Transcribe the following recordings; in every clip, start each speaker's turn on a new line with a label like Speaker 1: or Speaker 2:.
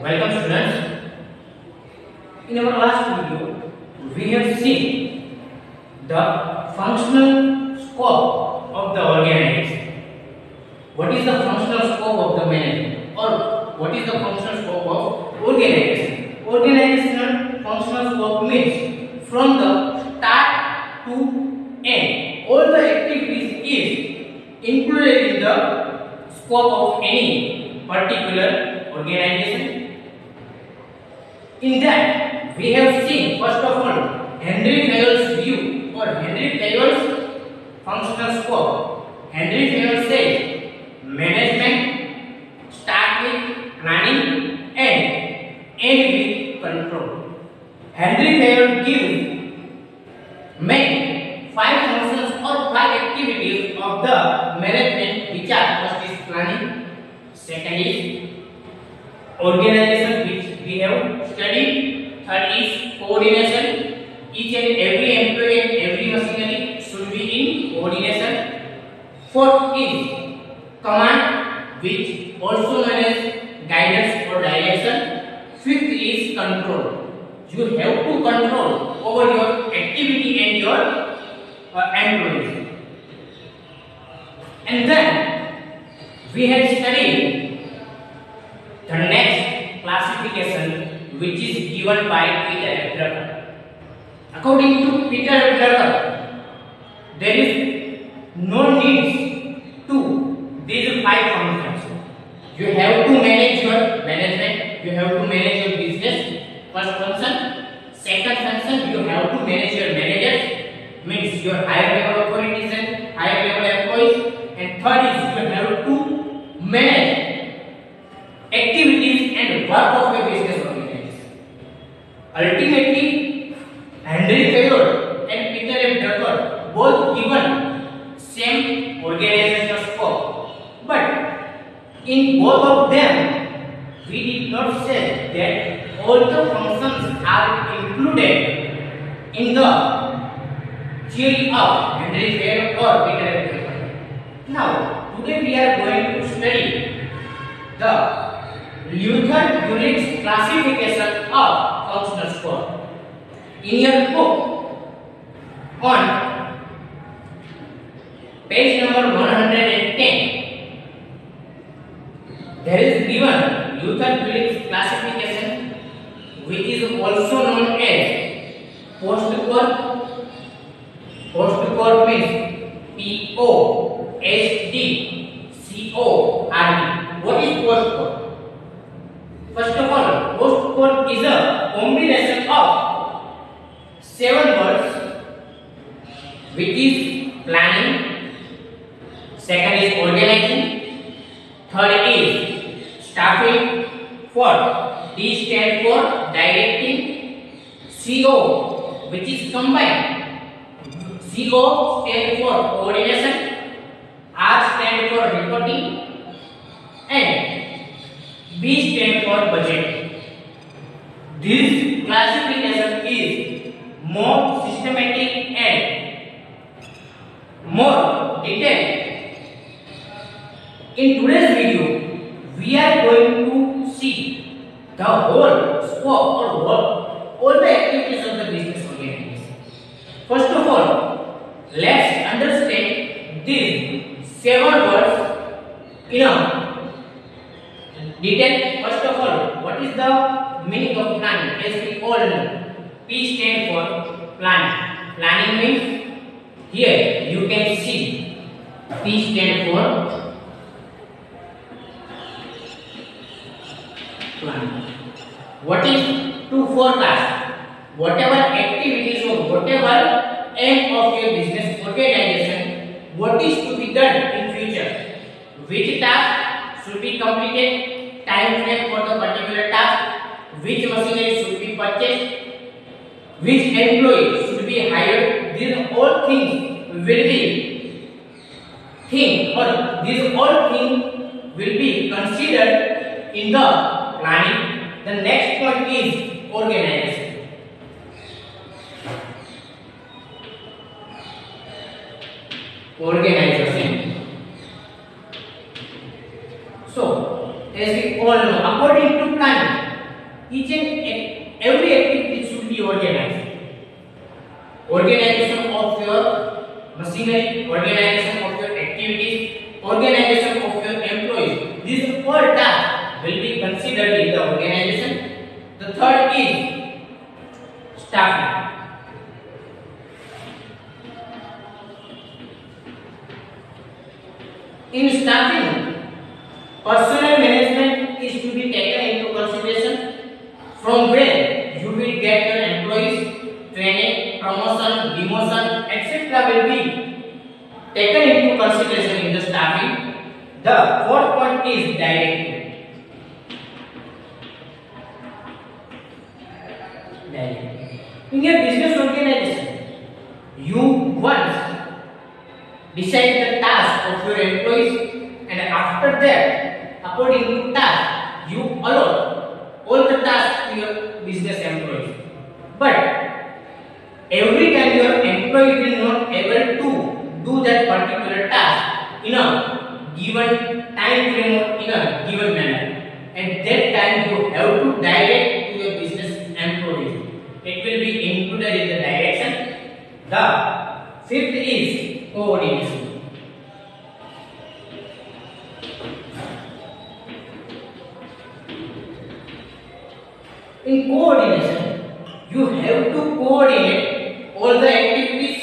Speaker 1: Welcome students. In our last video, we have seen the functional scope of the organization. What is the functional scope of the management, or what is the functional scope of organization? Organizational functional scope means from the start to end, all the activities is included in the scope of any particular organization. In that, we have seen first of all Henry Fayol's view or Henry Fayol's functional scope. Henry Fayol says management start with planning and end with control. Henry Fayol gives many 5 functions or 5 activities of the management, which are: first is planning, second is organization, which we have studied, third is coordination. Each and every employee and every machinery should be in coordination. Fourth is command, which also known as guidance or direction. Fifth is control. You have to control over your activity and your employees. And then we have studied the next classification, which is given by Peter F. Drucker. According to Peter F. Drucker, there is no need to these 5 functions. You have to manage your management, you have to manage your business, first function. Second function, you have to manage your managers, means your higher level authorities and higher level employees. And third is you have to manage activities and work of a business organization. Ultimately, Henry Fayol and Peter F. Drucker both given same organizational scope, but in both of them, we did not say that all the functions are included in the theory of Henry Fayol or Peter F. Drucker. Now, today we are going to study the Luther-Ulrichs classification of functional scope. In your book, on page number 110, there is given Luther-Ulrichs classification, which is also known as post-core. Post-core means P-O-S-D-C-O-R-E. What is post-core? First of all, post-core is a combination of 7 words, which is planning, second is organizing, third is staffing, fourth D stand for directing, CO, which is combined, CO stand for coordination, R stand for reporting, and B stand for budget. This classification is more systematic and more detailed. In today's video, we are going to see the whole scope or all the activities of the business organization. First of all, let's understand these 7 words in a detail. First of all, what is the meaning of planning? As we all know, P stand for planning. Planning means, here you can see P stand for planning. What is to forecast? Whatever activities or whatever aim of your business organization, what is to be done in future? Which task should be completed? Time frame for the particular task? Which machinery should be purchased? Which employee should be hired? These all things will be considered in the planning. The next point is organization. Organization. So, as we all know, according to planning, each and every activity should be organized. Organization of your machinery, organization of your activities, organization of your employees. These all tasks will be considered in the organization. The third is staffing. In staffing, personnel management is to be taken into consideration, from where you will get your employees, training, promotion, demotion, etc. will be taken into consideration in the staffing. The fourth point is directive. In your business organization, you once decide the task of your employees, and after that, according to task, you allot all the tasks to your business employees. But every time your employee will not able to do that particular task in a given time frame or in a given manner, at that time you have to direct to your business employees. It will be included in the direction. The fifth is coordination. In coordination, you have to coordinate all the activities,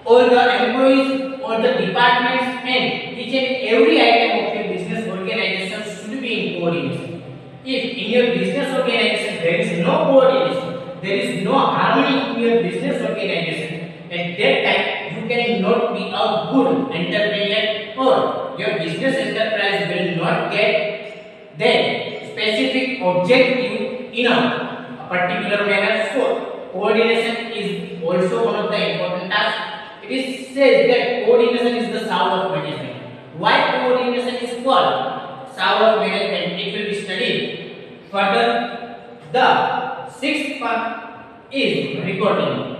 Speaker 1: all the employees, all the departments, and each and every item of your business organization should be in coordination. If in your business organization there is no coordination, there is no harmony in your business organization, at that time you cannot be a good entrepreneur, or your business enterprise will not get that specific objective in a particular manner. So coordination is also one of the important tasks. It is said that coordination is the soul of management. Why coordination is called soul of management? It will be studied further. The sixth part is reporting.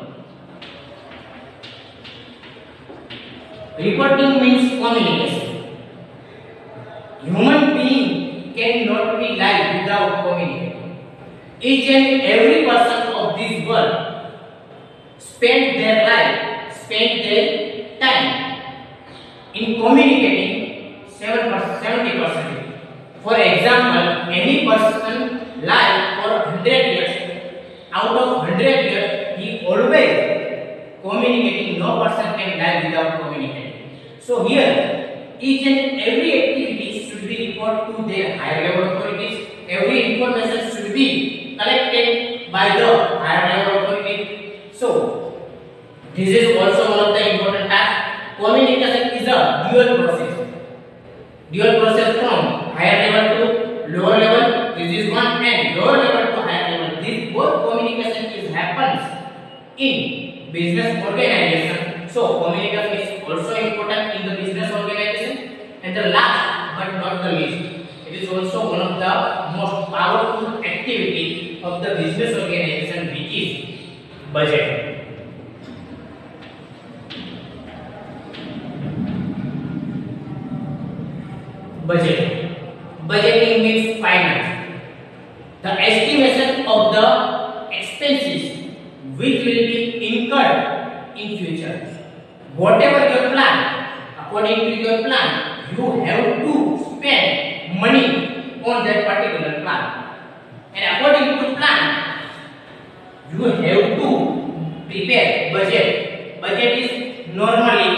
Speaker 1: Reporting means communication. Human being cannot be live without communicating. Each and every person of this world spend their time in communicating 70%. For example, any person live for 100 years, out of 100 years, he always communicating. No person can live without communicating. So here, each and every activity should be reported to their higher level authorities. Every information should be collected by the higher level authority. So this is also one of the important tasks. Communication is a dual process. Dual process from higher level to lower level. This is one, and lower level to higher level. This both communication is happens in business organization. So communication is also important in the business organization. And the last but not the least, it is also one of the most powerful activity of the business organization, which is budget. Budgeting means finance. The estimation of the expenses which will be incurred in future. Whatever your plan, according to your plan, you have to spend money on that particular plan, and according to plan, you have to prepare budget. Budget is normally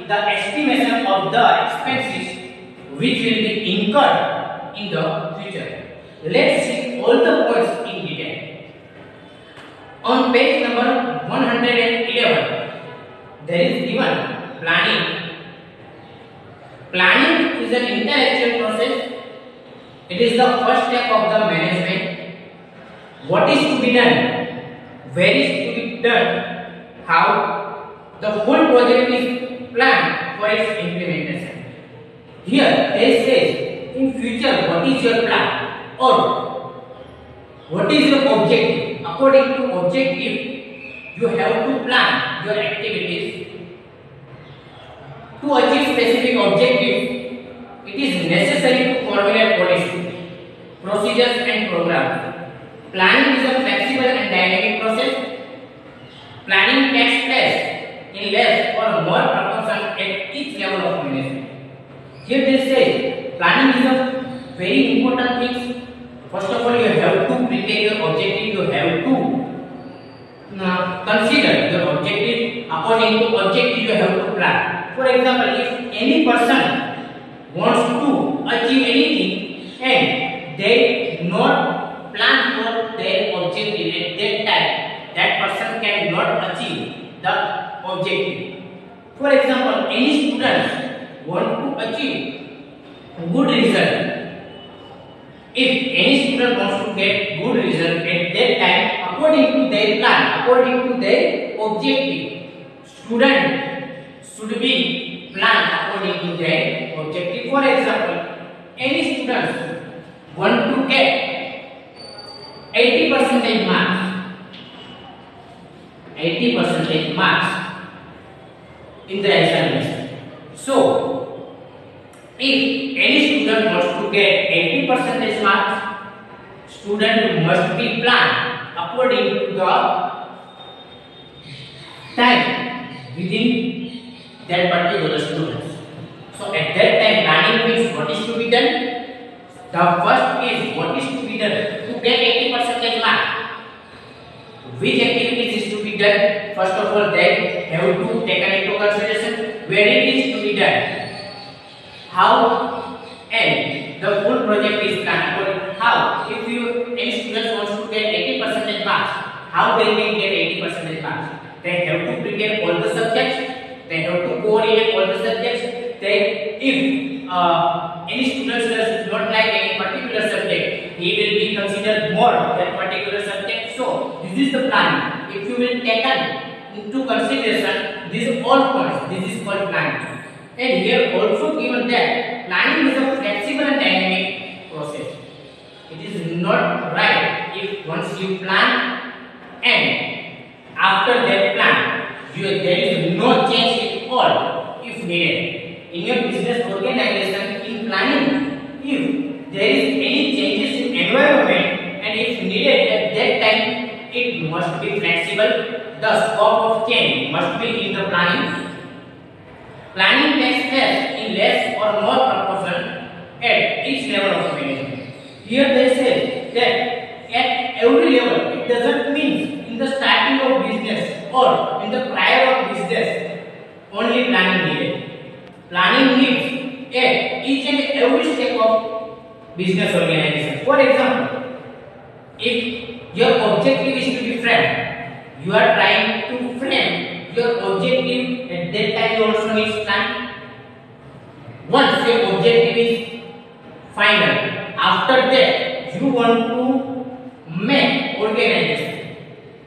Speaker 1: the estimation of the expenses which will be incurred in the future. Let's see all the points in detail. On page number 111, there is given planning. Planning is an intellectual process. It is the first step of the management. What is to be done? Where is to be done? How? The full project is planned for its implementation. Here they say in future what is your plan, or what is your objective. According to objective, you have to plan your activities. To achieve specific objectives, it is necessary to formulate policy. procedures and programs. Planning is a flexible and dynamic process. Planning takes place in less or more proportion at each level of management. Here they say planning is a very important thing. First of all, you have to prepare your objective. You have to consider your objective. According to objective, you have to plan. For example, if any person wants to achieve anything and they not plan for their objective at that time, that person cannot achieve the objective. For example, any students want to achieve good result. If any student wants to get good result at that time, according to their plan, according to their objective, student should be planned according to their objective. For example, any students want to get 80% marks, 80% marks in the examination. So, if any student wants to get 80% marks, student must be planned according to the time within that particular students. So at that time, planning means what is to be done. The first is what is to be done to get 80% mark. Which activities is to be done? First of all, they have to take into consideration where it is to be done, how, and the full project is planned. How, if any student wants to get 80% marks, how they can get 80% marks? They have to prepare all the subjects. They have to coordinate all the subjects. If any student does not like any particular subject, he will be considered more that particular subject. So this is the planning. If you will take into consideration these all points, this is called planning. And here also given that planning is a flexible and dynamic process. It is not right if once you plan and after that plan there is no change at all if needed. In your business organization, in planning, if there is any changes in environment and if needed at that time, it must be flexible. The scope of change must be in the planning. Planning takes place in less or more proportion at each level of management. Here they say that at every level, it doesn't mean in the starting of business or in the prior of business only planning needed. Planning needs at each and every step of business organization. For example, if your objective is to be framed, you are trying to frame your objective. At that time, you also need plan. Once your objective is final, after that you want to make organization.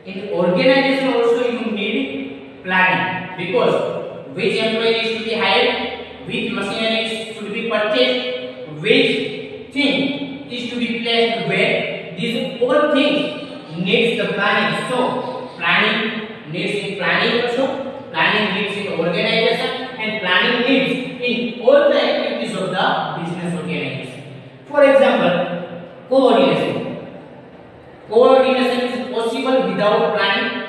Speaker 1: In organization also you need planning, because which employee is to be hired, which machinery should be purchased, which thing is to be placed where. These all things needs the planning. So planning needs in planning also, planning needs in organization, and planning needs in all the activities of the business organization. For example, coordination. Coordination is possible without planning.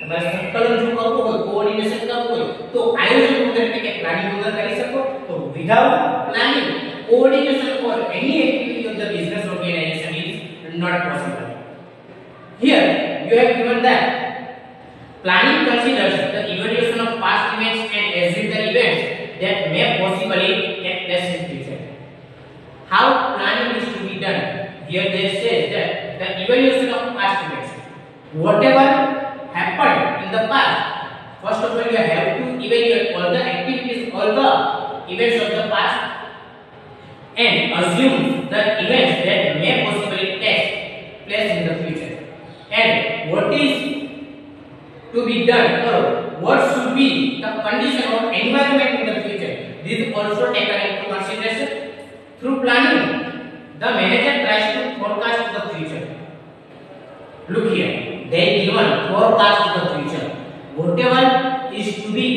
Speaker 1: संकलन जो करते हो coordination करते हो तो आयोजन वगैरह के प्लानिंग वगैरह कर सको. तो without planning coordination for any activity of the business organisation is not possible. Here you have given that planning considers the evaluation of past events and assume the events that may possibly take place in future. How planning is to be done? Here they say that the evaluation of past events, whatever happened in the past, first of all you have to evaluate all the activities, all the events of the past, and assume the events that may possibly take place in the future. And what is to be done, or what should be the condition or environment in the future, this is also taken into consideration. Through planning, the manager tries to forecast the future. Look here, they given forecast the future. Whatever is to be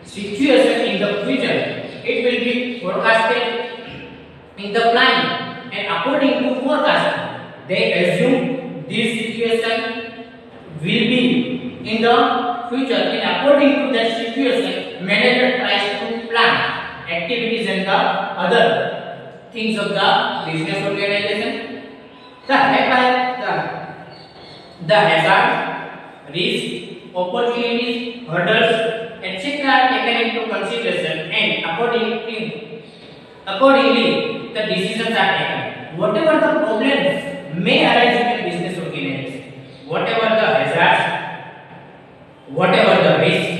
Speaker 1: situation in the future, it will be forecasted in the planning, and according to forecast. They assume this situation will be in the future, and according to that situation, manager tries to plan activities and the other things of the business organization. The hazard, risk, opportunities, hurdles, etc. are taken into consideration, and accordingly the decisions are taken. Whatever the problems may arise in a business organization, whatever the hazards, whatever the risk,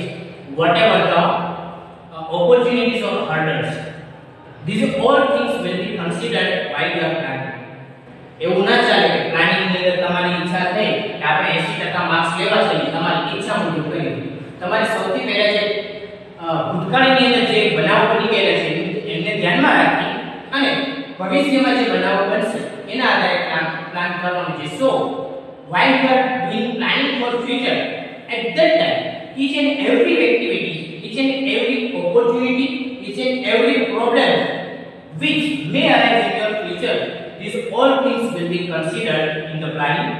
Speaker 1: whatever the opportunities or hurdles, these all things will be considered while you are planning. એવું ના ચાલે કે planning ની અંદર તમારી ઈચ્છા થઈ કે આપણે 80% માર્ક્સ લેવા છે, તમારી ઈચ્છા મુજબ કરી. તમારે સૌથી પહેલા જે ભૂતકાળની અંદર જે બનાવ બની ગયેલા છે એને ધ્યાનમાં રાખી અને ભવિષ્યમાં જે બનાવ બનશે એના આધારે પ્લાન કરવાનું છે. સો while you are doing planning for future, at that time each and every activity, each and every opportunity, each and every problem which may arise in your future, these all things will be considered in the planning.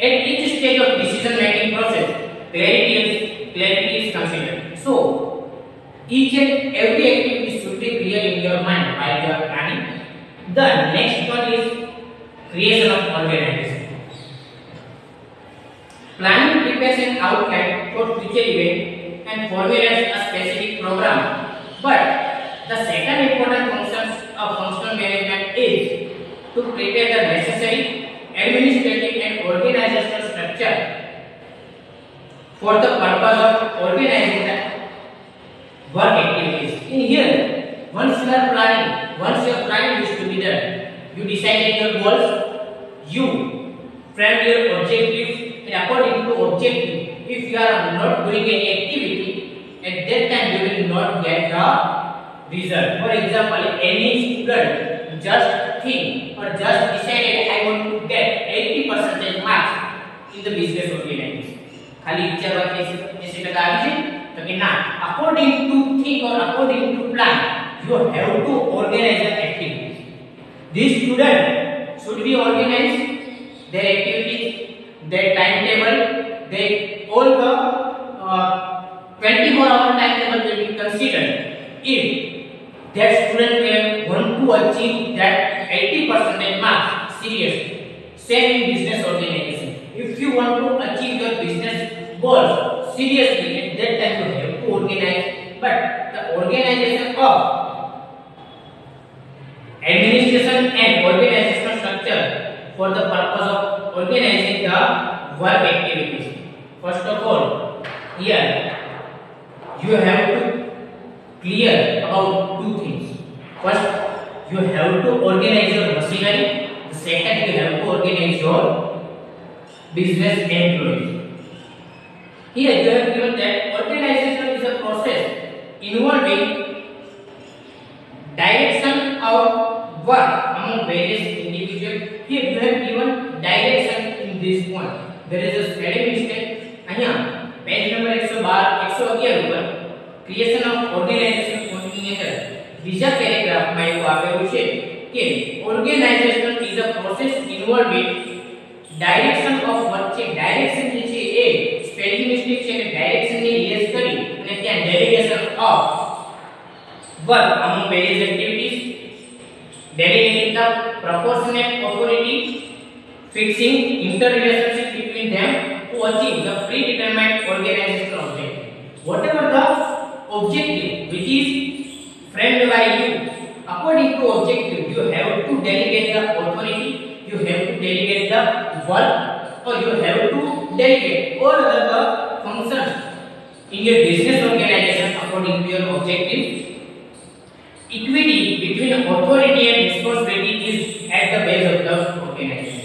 Speaker 1: At each stage of decision making process, clarity is considered. So each and every activity should be clear in your mind while you are planning. The next one is creation of organization. Planning prepares an outline for future event and formulates a specific program. But the second important function of functional management is to prepare the necessary administrative and organizational structure for the purpose of organizing the work activities. In here, once your planning is to be done, you decided your goals, you frame your objectives, and according to objective, if you are not doing any activity, at that time you will not get the result. For example, any student just think or just decided I want to get 80% marks in the business organization. खाली विचारवा 80% આવી છે તો કે ના, according to think or according to plan, you have to organize the activities. This student should be organized their activities, their timetable, their all the 24-hour timetable will be considered. If that student will want to achieve that 80% marks seriously, same in business organization. If you want to achieve your business goals seriously, at that time you have to organize. But the organization of administration and organizational structure for the purpose of organizing the work activities. First of all, here you have to clear about two things. First, you have to organize your machinery. The second, you have to organize your business employees. Here you have given that organization is a process involving direction of work among various individuals. Here you have given direction in this point. There is a spelling mistake. અહીંયા page number 112 111 ઉપર creation of organisation પોઈન્ટની અંદર બીજા પેરેગ્રાફમાં એવું આપેલું છે કે organisation is a process involving direction of work છે. ડાયરેક્શન જે છે એ સ્પેલિંગ મિસ્ટેક છે કે ડાયરેક્શન ને ઇરેઝ કરી અને ત્યાં delegation of work among various activities, delegating the proportionate authority, fixing interrelationship between them to achieve the predetermined organizational objective. Whatever the objective which is framed by you, according to objective you have to delegate the authority, you have to delegate the work, or you have to delegate all other functions in your business organization according to your objective. Equity between authority and responsibility is at the base of the organization.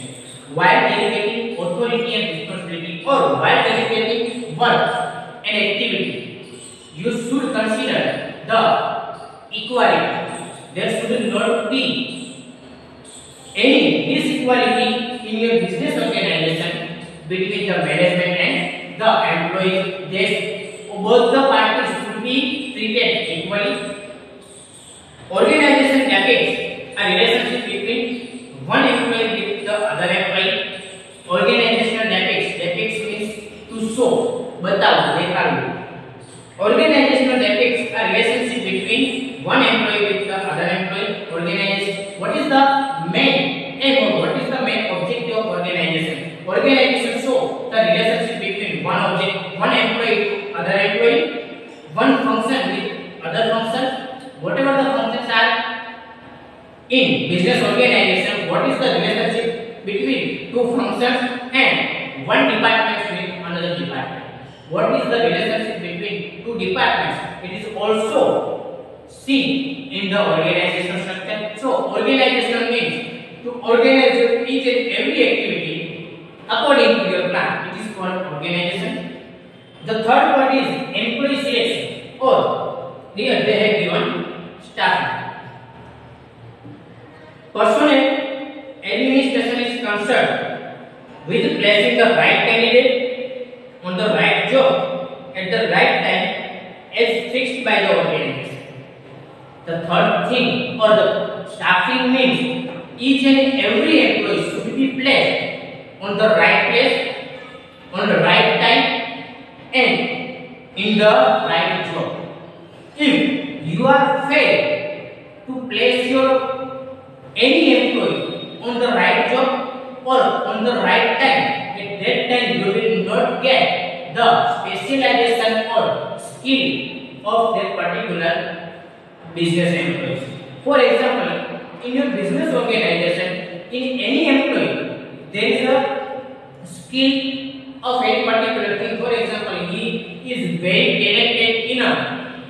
Speaker 1: While delegating authority and responsibility, or while delegating work and activity, you should consider the equality. There should not be any disequality in your business organization between the management and the employees. Both the parties should be treated equally. Organization depicts a relationship between બતાવવું દેખાડવું. Organizational depicts a relationship between one employee with the other employee. Organization, what is the main aim or what is the main objective of organization? Organization show the relationship between one employee to other employee, one function with other function. Whatever the functions are in business organization, what is the relationship between two functions and one department with another department? What is the relationship between two departments? It is also seen in the organizational structure. So organization means to organize each and every activity according to your plan. It is called organization. The third one is employee selection, or here they have given staffing. Personnel administration is concerned with placing the right candidate on the right job at the right time as fixed by the organization. The third thing, or the staffing, means each and every employee should be placed on the right place, on the right time, and in the right job. If you are failed to place your any employee on the right job or on the right time, at that time you will not get the specialization or skill of that particular business employees. For example, in your business organization, in any employee, there is a skill of any particular thing. For example, he is very talented in a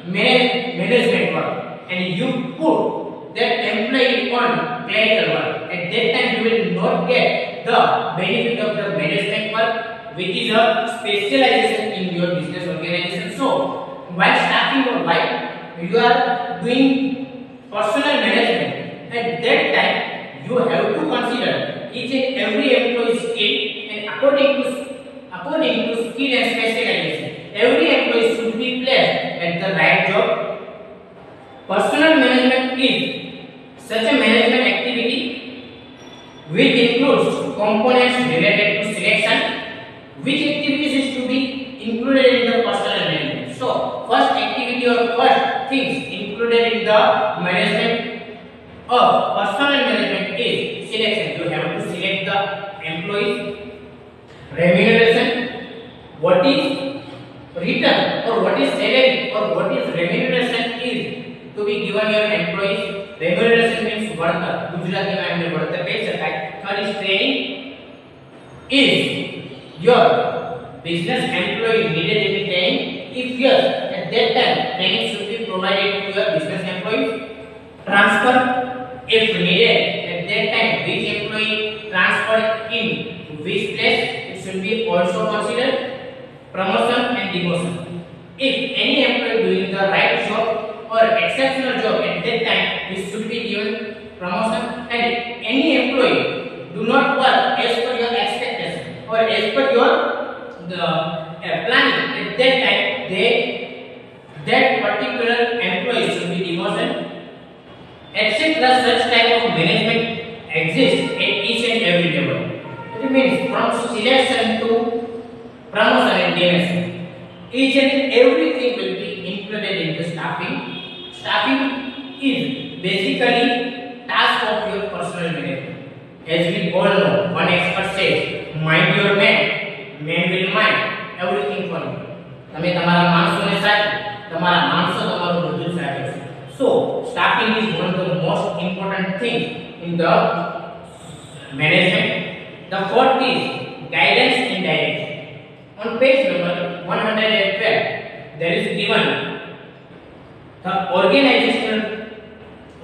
Speaker 1: management work, and you put that employee on clerical work. At that time, you will not get the benefit of the management work, which is a specialization in your business organization. So, while staffing or while you are doing personal management, at that time you have to consider each and every employee's skill, and according to skill and specialization, every employee should be placed at the right job. Personal management is such a management activity which includes components related to selection. Which activities is to be included in the personal management? So, first activity or first things included in the management of personal management is selection. You have to select the employees. Remuneration, what is return or what is salary or what is remuneration is to be given your employees. Remuneration means worker. Gujarati में हमने worker कह सकते हैं. Third is training. Is your business employee needed any training? If yes, at that time training should be provided to your business employees. Transfer, if needed, at that time which employee transferred in which place, it should be also considered. Promotion and demotion, if any employee doing the right job or exceptional job, at that time it should be given promotion. And any employee do not work as per your expectation or as per your planning, at that time that particular employee should be demotion. Etc. Such type of management exists at each and every level. It means from selection to promotion and demotion, each and everything will be included in the staffing. Staffing is basically task of your personal management. As we all know, one expert says, mind your man, man will mind everything for you. તમે તમારા માણસોને સાચો, તમારા માણસો તમારું બધું સાચે છે. So, staffing is one of the most important things in the management. The fourth is guidance and direction. On page number 112, there is given the organization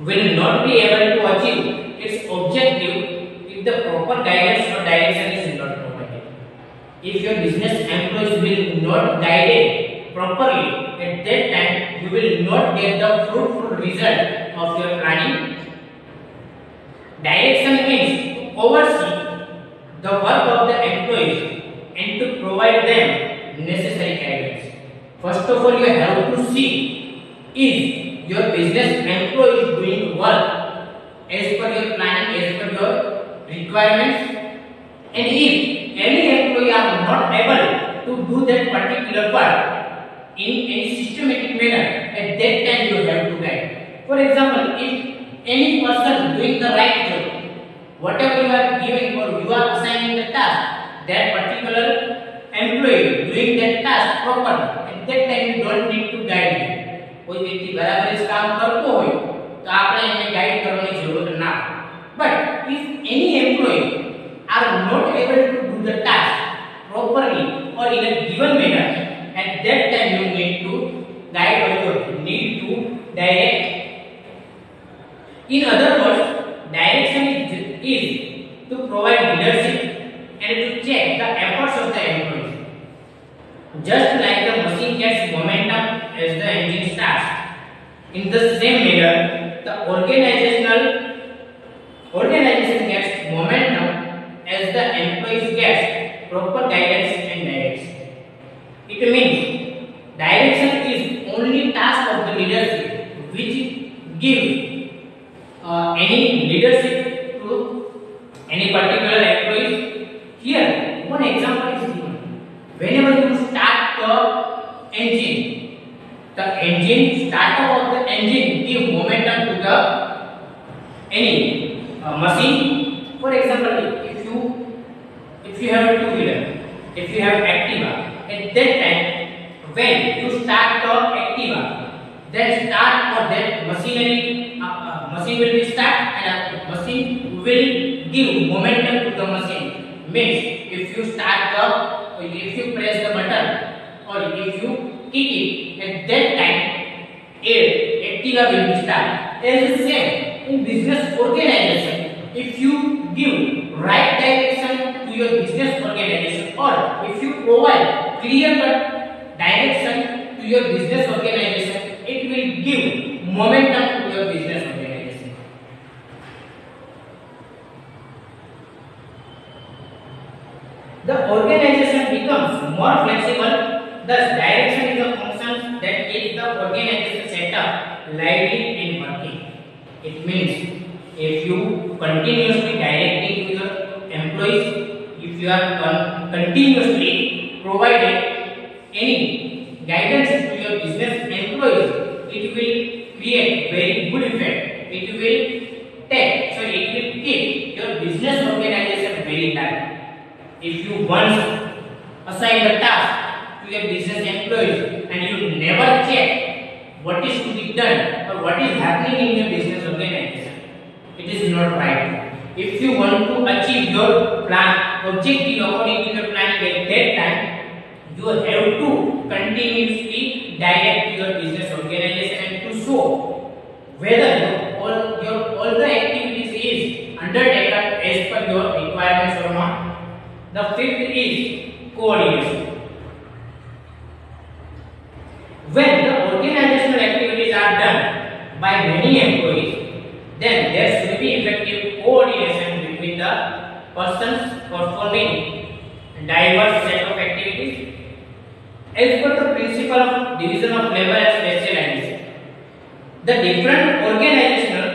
Speaker 1: will not be able to achieve its objective if the proper guidance or direction is not provided. If your business employees will not guided properly, at that time you will not get the fruitful result of your planning. Direction means to oversee the work of the employees and to provide them necessary guidance. First of all, you have to see is your business employees doing work as per your planning, as per your requirements, and if any employee are not able to to do that particular work in a systematic manner, at that time you have to guide. For example, if any person doing the right job, whatever you are giving or you are assigning the task, that particular employee doing that task properly, at that time you don't need to guide him. कोई व्यक्ति बराबर इस काम करतो હોય તો આપણે એને ગાઈડ કરવાની જરૂર ના. But if any employee are not able to do the task properly or in a given manner, at that time you need to guide or you need to direct. In other words, direction is to provide leadership and to check the efforts of the employees. Just like the machine gets momentum as the engine starts, in the same manner, the organization gets momentum as the employees get proper guidance and direction. It means direction is only task of the leadership which gives any leadership to any particular employees. Here, one example is given. Whenever you start the engine starter of the engine give momentum to the any machine. For example, if you have a two-wheeler, if you have Activa, at that time when you start the Activa, then start or that machinery machine will be start and machine will give momentum to the machine. Means if you press the button or if you kick it, at that time Activa will be start. As the same in business organization, if you give right direction to your business organization or if you provide clear cut direction to your business organization, it will give momentum to your business organization. The organization becomes more flexible. Thus, direction is a function that keeps the organization set up, lively and working. It means if you continuously directing to your employees, if you are continuously providing any guidance to your business employees, it will create very good effect. It will keep your business organization very tight. If you once assign the task to your business employees and you never check what is to be done or what is happening in your business organization, it is not right. If you want to achieve your plan objective according to your plan, at that time you have to continuously direct your business organization and to show whether all the activities is undertaken as per your requirements or not. The fifth is coordination. When the organizational activities are done by many employees, then there should be effective coordination between the persons performing diverse set of activities. As per the principle of division of labor and specialization, the different organizational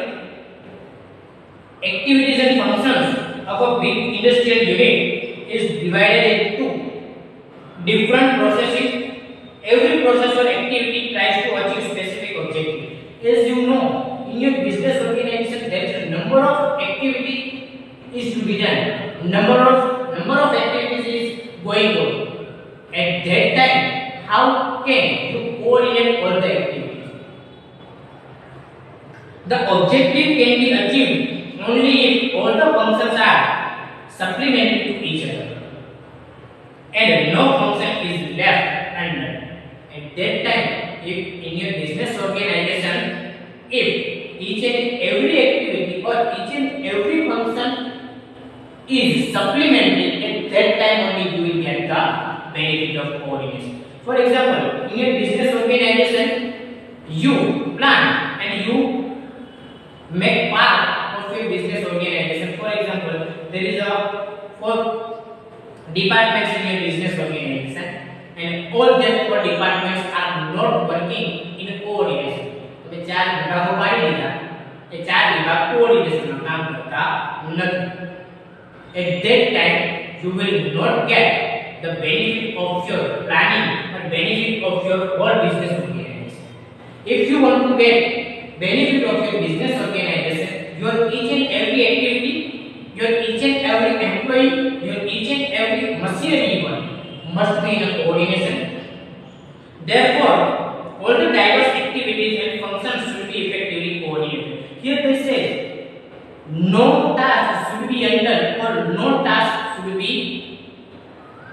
Speaker 1: activities and functions of a big industrial unit is divided into different processes. Every process or activity tries to achieve specific objective. As you know, in your business organization, there is a number of activity is to be done. Number of activities is going on. At that time, how can you coordinate all the activities? The objective can be achieved only if all the functions are supplementary to each other and no function is left undone. At that time, if in your business organization, if each and every activity or each and every function is supplementary, at that time only you will get the benefit of coordination. For example, in your business organization, you plan and you make part of your business organization. For example, there is a 4 departments in your business organization and all that 4 departments are not working in coordination. तो 4 विभागों पाड़ी दिया, ये 4 विभाग coordination में काम करता नहीं. At that time, you will not get the benefit of your planning or benefit of your whole business organization. If you want to get benefit of your business organization, your each and every activity, your each and every employee, your each and every machinery must be in a coordination. Therefore, all the diverse activities and functions should be effectively coordinated. Here they say, no task should be undone or no task should be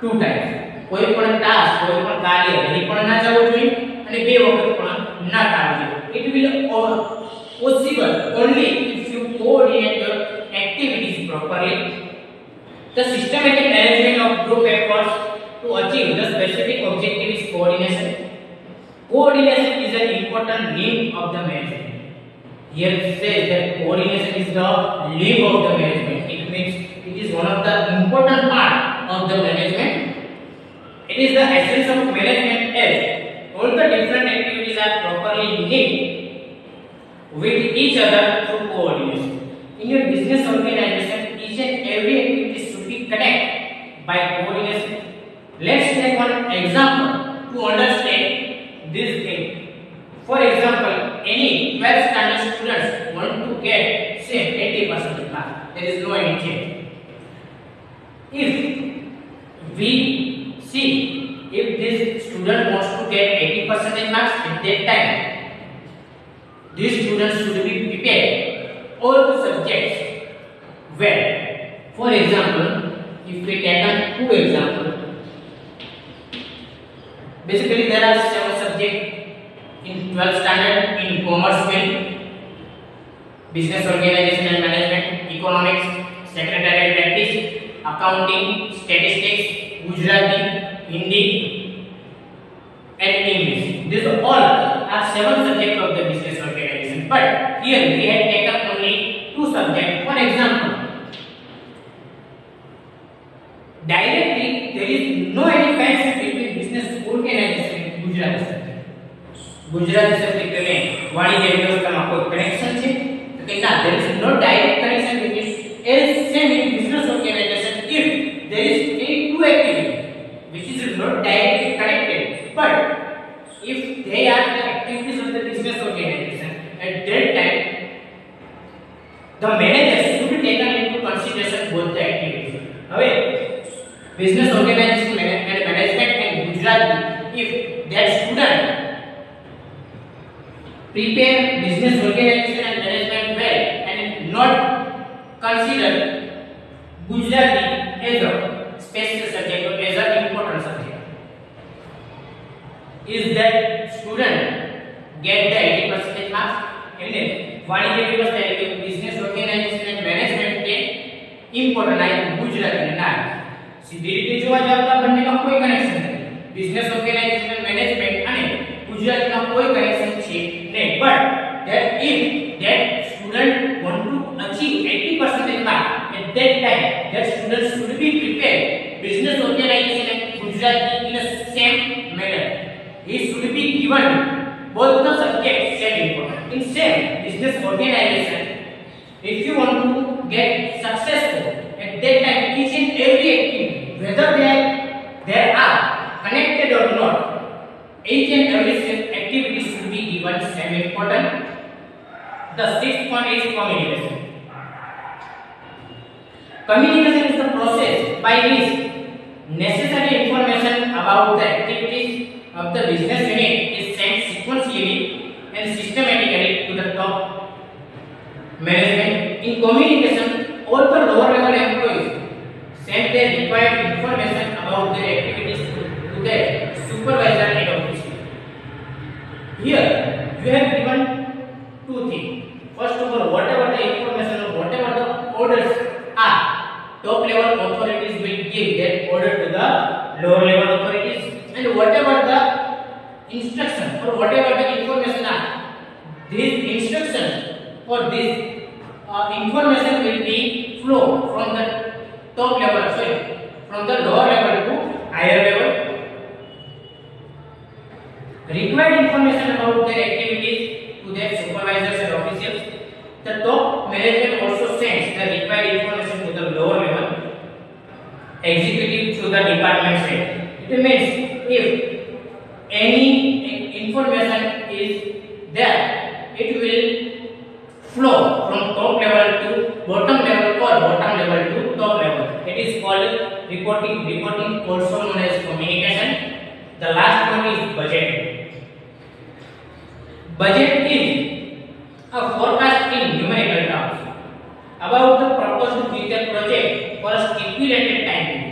Speaker 1: two times. કોઈ પણ task, કોઈ પણ કાર્ય ઘણી પણ ના જવું જોઈએ અને બે વખત પણ ના કરવું જોઈએ. It will possible only if you coordinate your activities properly. The systematic arrangement of group efforts to achieve the specific objective is coordination. Coordination is an important limb of the management. Here it says that coordination is the limb of the management. It means it is one of the important part of the management. It is the essence of management as all the different activities are properly linked with each other through coordination. In your business organization, each and every activity should be connected by coordination. Let's take one example to understand this thing. For example, any 12th standard students want to get say 80% mark. There is no any change. If we see if this student wants to get 80% marks at that time, these students should be prepared all the subjects well. For example, if we take two examples, basically there are 7 subjects in 12th standard in commerce field, business organization and management, economics, secretarial practice, accounting, statistics, Gujarati, Hindi and English. These all are 7 subjects of the business organization. But here we have taken only 2 subjects. For example, directly there is no any connection between business organization and Gujarati subject. Gujarati subject में वाणिज्य व्यवस्था में कोई connection है तो कहना there is no direct connection between as same in business organization if there is any two activity which is not directly connected, but if they are the activities of the business organization, at that time the manager should be taken into consideration both the activities. However, business organization and management and Gujarati, if that student prepare business organization and management well and not consider Gujarati as a special subject or as an important subject, is that student get the 80% marks? And then वाणिज्य व्यवस्था એટલે કે business organization and management के important है गुजराती में ना सीधी રીતે જોવા જાવ તો બંનેમાં કોઈ કનેક્શન નથી. business organization and management અને ગુજરાતીમાં કોઈ કનેક્શન છે નહીં. But that if that student want to achieve 80% mark at that time, that student should be prepared business organization and Gujarati in a same manner. He should be given both the subjects same important. In same business organization, if you want to get successful at that time, each and every activity, whether they are connected or not, each and every activity should be given same important. The 6th point is communication. Communication is the process by which necessary information about the activities of the business unit is sent sequentially and systematically to the top management. In communication, all the lower level employees send their required information about their activities to their supervisor and officer. Here, you have given 2 things. First of all, whatever the information or whatever the orders are, top level authorities will give that order to the lower level authorities, and whatever the instruction or whatever the information are, these instructions or this information will be flow from the top level, sorry, from the lower level to higher level. Required information about their activities to their supervisors and officials. The top management also sends the required information to the lower level executive to the department head. It means if any information is there, it will flow from top level to bottom level or bottom level to top level. It is called reporting. Reporting also known as communication. The last one is budget. Budget is a forecast in numerical terms about the proposed future project for a stipulated time period.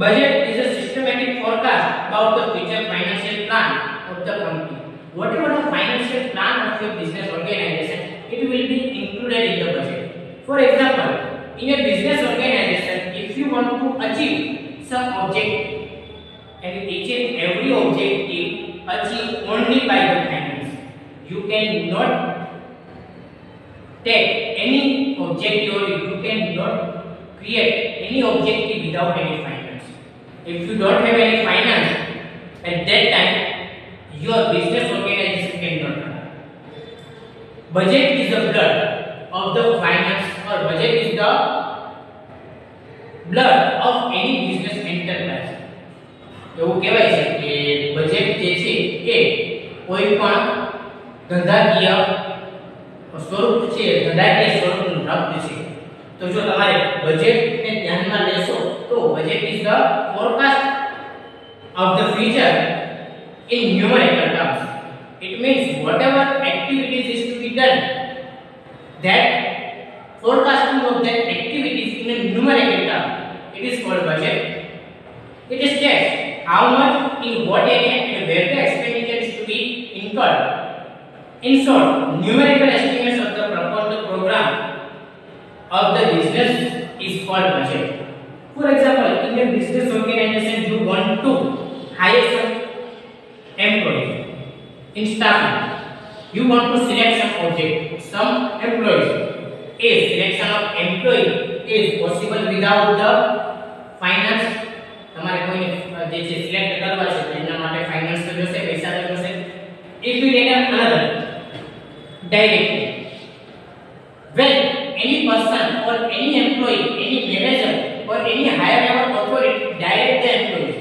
Speaker 1: Budget is a systematic forecast about the future financial plan of the company. Whatever the financial plan of your business organization, it will be included in the budget. For example, in a business organization, if you want to achieve some objective, and each and every objective achieved only by the finance, you cannot take any objective or you cannot create any objective without any finance. If you don't have any finance, at that time your business organization cannot run. Budget is the blood of the finance, or budget is the blood of any business enterprise. એવું કહેવાય છે કે budget જે છે એ કોઈ પણ ધંધાકીય સ્વરૂપ છે, ધંધાકીય સ્વરૂપનું રક્ત છે. તો જો તમારે બજેટને ધ્યાનમાં લેશો તો budget is the forecast of the future in numerical terms. It means whatever activities is to be done, that forecasting of that activities in a numerical term, it is called budget. It states how much in what area and where the expenditure is to be incurred. In short, numerical estimates of the proposed program of the business is called budget. For example, in a business organization, you want to hire some employees in staffing. You want to select some employees. A selection of employee is possible without the finance. તમારે કોઈને જે છે select કરવા છે તો એના માટે finance તો જોશે, પૈસા તો જોશે. If we take another directly, when any person or any employee, any manager or any higher level authority direct the employee,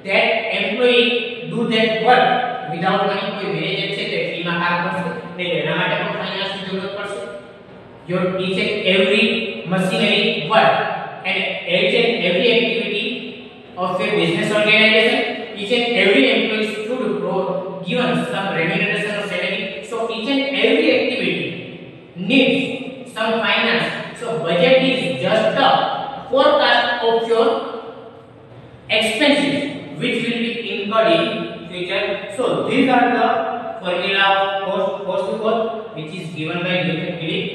Speaker 1: that employee do that work without money. કોઈ મેનેજર છે તે ફ્રીમાં કામ કરશે ને એના માટે પણ ફાઇનાન્સની જરૂરત પડશે. Your each and every machinery work and each and every activity of your business organization, each and every employee should given some remuneration or salary. So each and every activity needs some finance. So budget is just a forecast of your expenses which will be incurred in future. So these are the formula of cost to cost which is given by Newton Philip.